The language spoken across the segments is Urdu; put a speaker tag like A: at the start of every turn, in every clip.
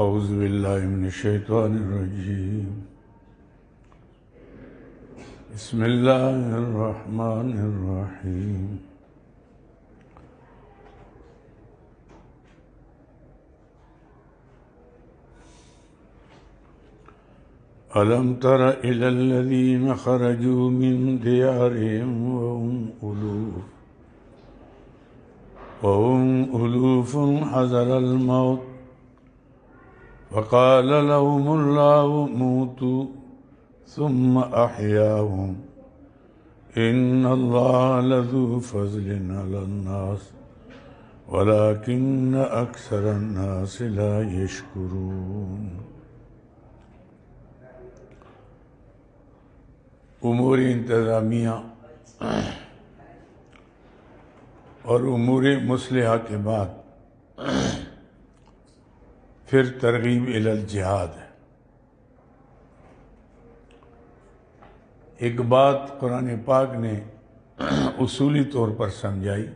A: اعوذ باللہ من الشیطان الرجیم بسم اللہ الرحمن الرحیم ألم تر إلى الذين خرجوا من ديارهم وهم ألوف حذر الموت وقال لهم الله موتوا ثم أحياهم إن الله لذو فضل على الناس ولكن أكثر الناس لا يشكرون. امور انتظامیہ اور امور مصلحہ کے بعد پھر ترغیب الی الجہاد ہے. ایک بات قرآن پاک نے اصولی طور پر سمجھائی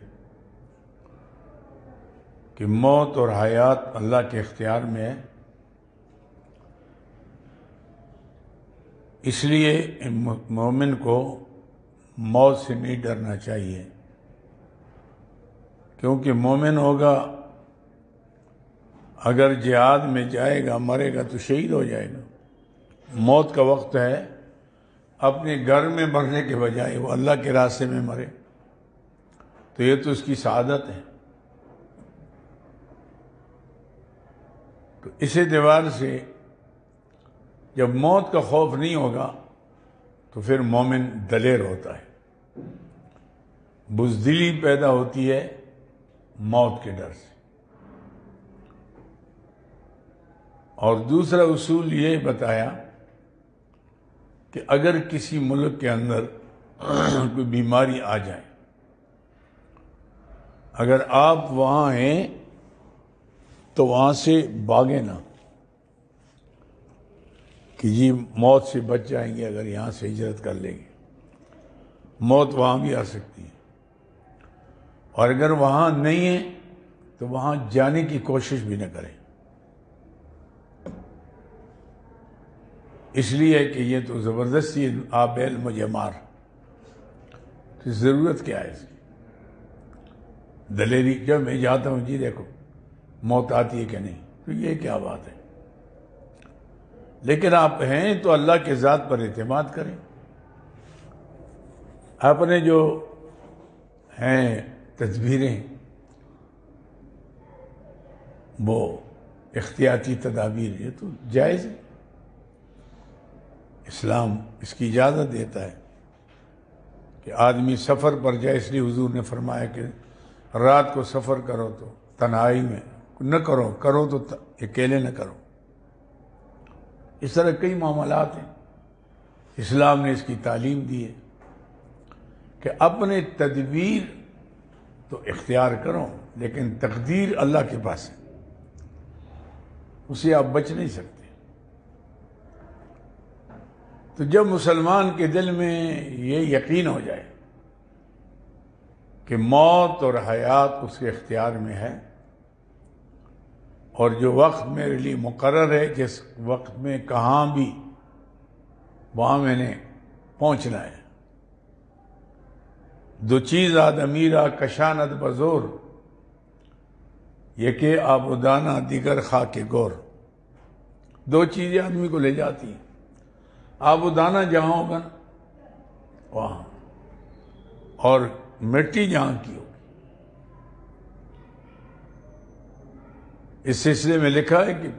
A: کہ موت اور حیات اللہ کے اختیار میں ہے، اس لیے مومن کو موت سے نہیں ڈرنا چاہیے، کیونکہ مومن ہوگا اگر جہاد میں جائے گا مرے گا تو شہید ہو جائے گا. موت کا وقت ہے، اپنے گھر میں مرنے کے بجائے وہ اللہ کے راستے میں مرے تو یہ تو اس کی سعادت ہے. تو اس اعتبار سے جب موت کا خوف نہیں ہوگا تو پھر مومن دلیر ہوتا ہے. بزدلی پیدا ہوتی ہے موت کے ڈر سے. اور دوسرا اصول یہ بتایا کہ اگر کسی ملک کے اندر کوئی بیماری آ جائے، اگر آپ وہاں ہیں تو وہاں سے بھاگیں نہ کہ جی موت سے بچ جائیں گے اگر یہاں سے ہجرت کر لیں گے. موت وہاں بھی آ سکتی ہے، اور اگر وہاں نہیں ہے تو وہاں جانے کی کوشش بھی نہ کریں، اس لیے کہ یہ تو زبردستی آبیل مجھے مار، تو ضرورت کیا ہے اس کی دلیری. جب میں جاتا ہوں جی دیکھو موت آتی ہے کہ نہیں، تو یہ کیا بات ہے. لیکن آپ ہیں تو اللہ کے ذات پر اعتماد کریں. اپنے جو ہیں تدبیریں وہ احتیاطی تدابیر یہ تو جائز ہے. اسلام اس کی اجازت دیتا ہے کہ آدمی سفر پر جائے، اس لیے حضور نے فرمایا کہ رات کو سفر کرو تو تنہائی میں نہ کرو، کرو تو اکیلے نہ کرو. اس طرح کئی معاملات ہیں اسلام نے اس کی تعلیم دی ہے کہ اپنے تدبیر تو اختیار کرو، لیکن تقدیر اللہ کے پاس ہے، اسے آپ بچ نہیں سکتے. تو جب مسلمان کے دل میں یہ یقین ہو جائے کہ موت اور حیات اس کے اختیار میں ہے، اور جو وقت میرے لیے مقرر ہے، جس وقت میں کہاں بھی وہاں میں نے پہنچنا ہے. دو چیز آدمی را کشاند بزور، یہ کہ آبودانہ دیگر خاک گور. دو چیزیں آدمی کو لے جاتی ہیں. آبودانہ جہاں ہوگا وہاں، اور مٹی جہاں کی ہوگی. اس سلسلے میں لکھا ہے کہ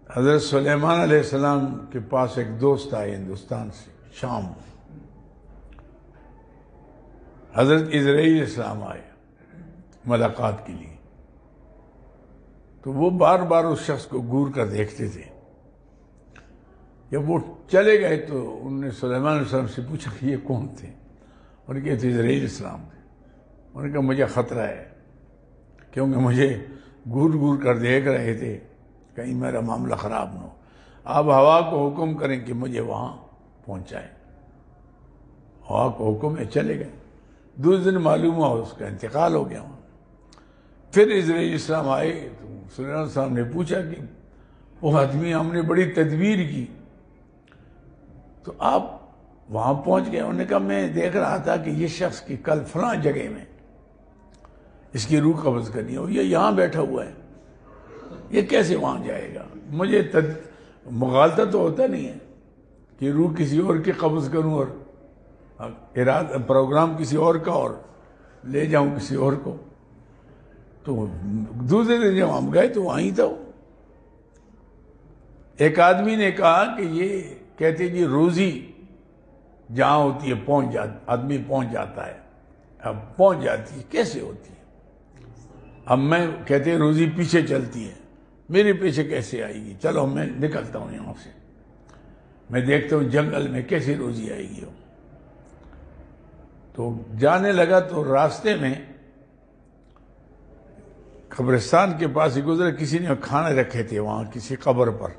A: حضرت سلیمان علیہ السلام کے پاس ایک دوست آئے ہندوستان سے، شام. حضرت اسرائیل السلام آئے ملاقات کے لیے، تو وہ بار بار اس شخص کو گور کر دیکھتے تھے. جب وہ چلے گئے تو انہوں نے سلیمان علیہ السلام سے پوچھا کہ یہ کون تھے؟ انہوں نے کہا تو اسرائیل السلام تھے. انہوں نے کہا مجھے خطرہ ہے، کیونکہ مجھے گور گور کر دیکھ رہے تھے، کہیں میرا معاملہ خراب نہ ہو. آپ ہوا کو حکم کریں کہ مجھے وہاں پہنچائے. ہوا کو حکم ہے، چلے گئے. دوسرے دن معلوم ہوا اس کا انتقال ہو گیا. پھر اسرائیل اسلام آئے تو سلیمان صاحب نے پوچھا کہ وہ آدمی ہم نے بڑی تدبیر کی تو آپ وہاں پہنچ گئے. انہوں نے کہا میں دیکھ رہا تھا کہ یہ شخص کی کل فلاں جگہ میں اس کی روح قبض کرنی ہو, یہ یہاں بیٹھا ہوا ہے, یہ کیسے وہاں جائے گا؟ مجھے مغالطہ تو ہوتا نہیں ہے کہ روح کسی اور کی قبض کروں اور پروگرام کسی اور کا اور لے جاؤں کسی اور کو. تو دوسرے دن جب ہم گئے تو وہیں تھا. ایک آدمی نے کہا کہ یہ کہتے جی روزی جہاں ہوتی ہے آدمی پہنچ جاتا ہے. اب پہنچ جاتی ہے کیسے ہوتی ہے؟ اب میں کہتے ہیں روزی پیچھے چلتی ہے, میرے پیچھے کیسے آئے گی؟ چلو میں نکلتا ہوں یہاں سے, میں دیکھتا ہوں جنگل میں کیسے روزی آئے گی. تو جانے لگا تو راستے میں قبرستان کے پاس ہی گزرے, کسی نے کھانے رکھے تھے وہاں کسی قبر پر.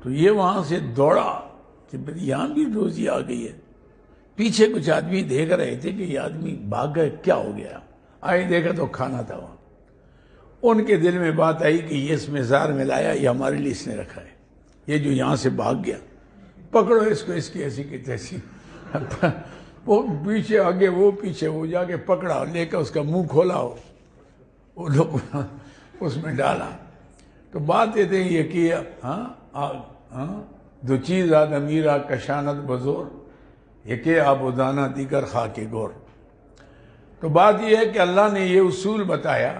A: تو یہ وہاں سے دوڑا کہ یہاں بھی روزی آ گئی ہے. پیچھے کچھ آدمی دیکھ رہے تھے کہ یہ آدمی بھاگ گئے, کیا ہو گیا؟ آئے دیکھا تو کھانا تھا وہاں. ان کے دل میں بات آئی کہ یہ اس میں زار میں لایا, یہ ہمارے لیے اس نے رکھا ہے. یہ جو یہاں سے بھاگ گیا پکڑو اس کو, اس کی ایسی کی تیسی. وہ پیچھے آگے وہ پیچھے, وہ جا کے پکڑا لے کر اس کا منہ کھولا, وہ لوگ اس میں ڈالا. تو بات یہ تھی یہ کیا دو چیز امیرا کشانت بزور, یہ کہ آب دانہ دیگر خاک گور. تو بات یہ ہے کہ اللہ نے یہ اصول بتایا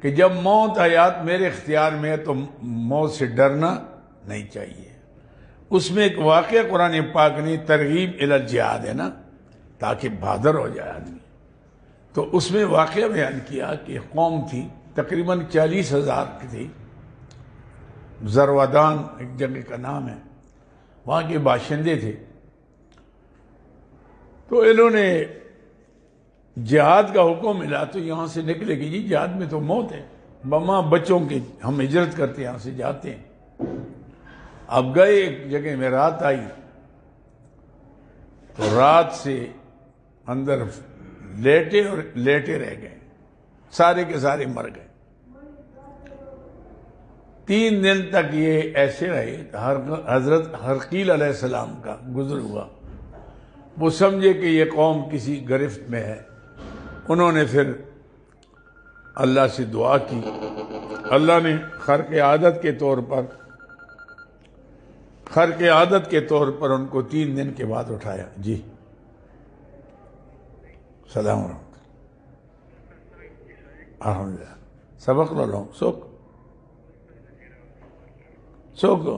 A: کہ جب موت حیات میرے اختیار میں ہے تو موت سے ڈرنا نہیں چاہیے. اس میں ایک واقعہ قرآن پاک نے ترغیب الی الجہاد ہے نا, تاکہ بہادر ہو جائے آدمی. تو اس میں واقعہ بیان کیا کہ ایک قوم تھی تقریباً 40,000 کی تھی, زروادان ایک جگہ کا نام ہے, وہاں کے باشندے تھے. تو انہوں نے جہاد کا حکم ملا تو یہاں سے نکلے کہ جی جہاد میں تو موت ہے, ماں بچوں کے ہم ہجرت کرتے یہاں سے جاتے ہیں. اب گئے ایک جگہ میں, رات آئی تو رات سے اندر لیٹے اور لیٹے رہ گئے, سارے کے سارے مر گئے. 3 دن تک یہ ایسے رہے. حضرت حرقیل علیہ السلام کا گزر ہوا, وہ سمجھے کہ یہ قوم کسی گرفت میں ہے. انہوں نے پھر اللہ سے دعا کی, اللہ نے خرق عادت کے طور پر ان کو 3 دن کے بعد اٹھایا. جی سلام ورحمۃ اللہ. الحمدللہ سبق لو لو سوکو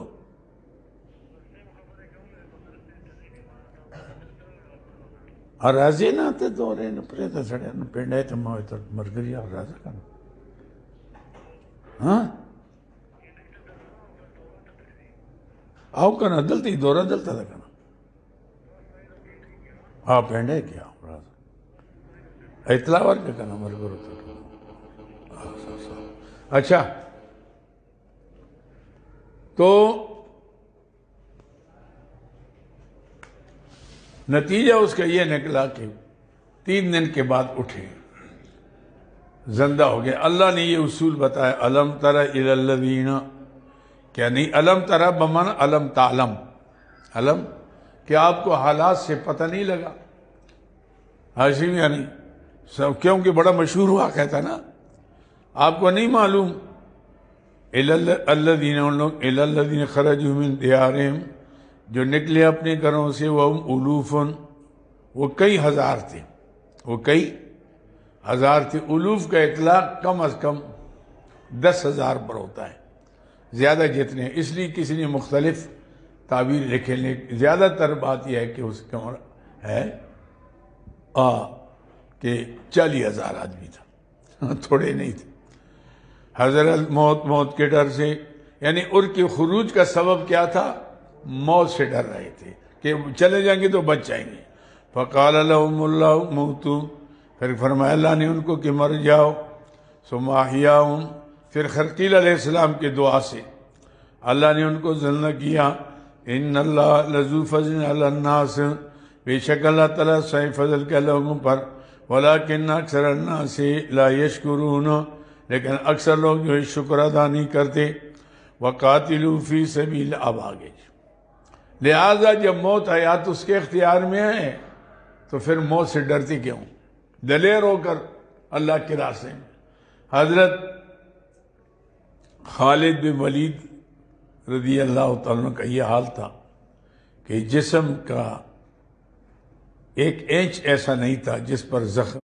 A: اور راضی نہ آتے تو رہے نہ پریتا سڑے نہ پینڈائے تو ماوے تو مرگری اور راضی کرنا. ہاں آؤ کنا دلتی دورہ دلتا تھا کنا آپ پینڈائے کیا راضی اطلاع ور کے کنا مرگر ہوتا. اچھا تو نتیجہ اس کا یہ نکلا کہ 3 دن کے بعد اٹھے, زندہ ہو گئے. اللہ نے یہ اصول بتایا, الم تر الی الذین, کیا نہیں الم تر بمعنی الم تعلم, علم کہ آپ کو حالات سے پتہ نہیں لگا. ہاشم یعنی کیونکہ بڑا مشہور واقعہ تھا نا, آپ کو نہیں معلوم. الذین, ان لوگ الی الذین خرجوا من دیارہم, جو نکلے اپنے گھروں سے, وہ الوفن, وہ کئی ہزار تھے, وہ کئی ہزار تھے. الوف کا اطلاق کم از کم 10,000 پر ہوتا ہے, زیادہ جتنے, اس لیے کسی نے مختلف تعبیر لکھے. زیادہ تر بات یہ ہے کہ اس کا ہے کہ 40,000 آدمی تھا, تھوڑے نہیں تھے. حضرت موت کے ڈر سے, یعنی ان کے خروج کا سبب کیا تھا؟ موت سے ڈر رہے تھے کہ چلے جائیں گے تو بچ جائیں گے. فقال لهم اللہ موتوا, پھر فرمایا اللہ نے ان کو کہ مر جاؤ. ثم احیاهم, پھر حرقیل علیہ السلام کے دعا سے اللہ نے ان کو زندہ کیا. ان اللہ لذو فضل علی الناس, بے شک اللہ تعالیٰ صحیح فضل کے لوگوں پر. ولیکن اکثر الناس لا یشکرون، لیکن اکثر لوگ جو ہے شکر ادا نہیں کرتے. وقاتلوا فی سبیل، اب آگے لہذا جب موت حیات اس کے اختیار میں ہے تو پھر موت سے ڈرتی کیوں؟ دلیر ہو کر اللہ کے راستے میں. حضرت خالد بن ولید رضی اللہ تعالیٰ عنہ کا یہ حال تھا کہ جسم کا ایک انچ ایسا نہیں تھا جس پر زخم